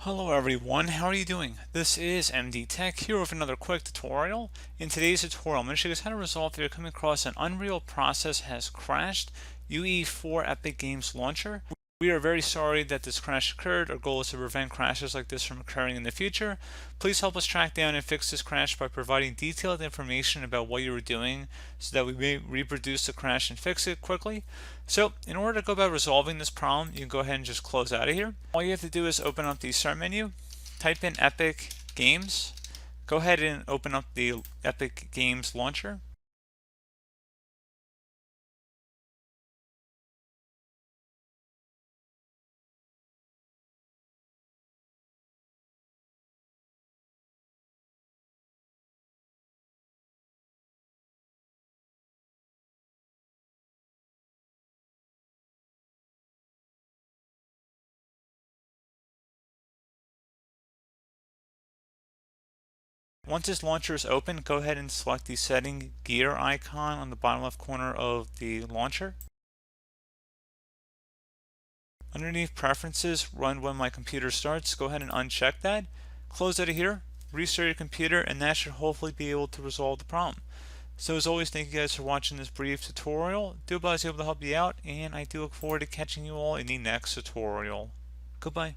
Hello everyone, how are you doing? This is MD Tech here with another quick tutorial. In today's tutorial, I'm going to show you guys how to resolve if you're coming across an UnReal process has crashed UE4 Epic Games Launcher. We are very sorry that this crash occurred. Our goal is to prevent crashes like this from occurring in the future. Please help us track down and fix this crash by providing detailed information about what you were doing so that we may reproduce the crash and fix it quickly. So in order to go about resolving this problem, you can go ahead and just close out of here. All you have to do is open up the start menu, type in Epic Games, go ahead and open up the Epic Games launcher. Once this launcher is open, go ahead and select the setting gear icon on the bottom left corner of the launcher. Underneath preferences, run when my computer starts, go ahead and uncheck that. Close out of here, restart your computer, and that should hopefully be able to resolve the problem. So as always, thank you guys for watching this brief tutorial. Do hope I was able to help you out, and I do look forward to catching you all in the next tutorial. Goodbye.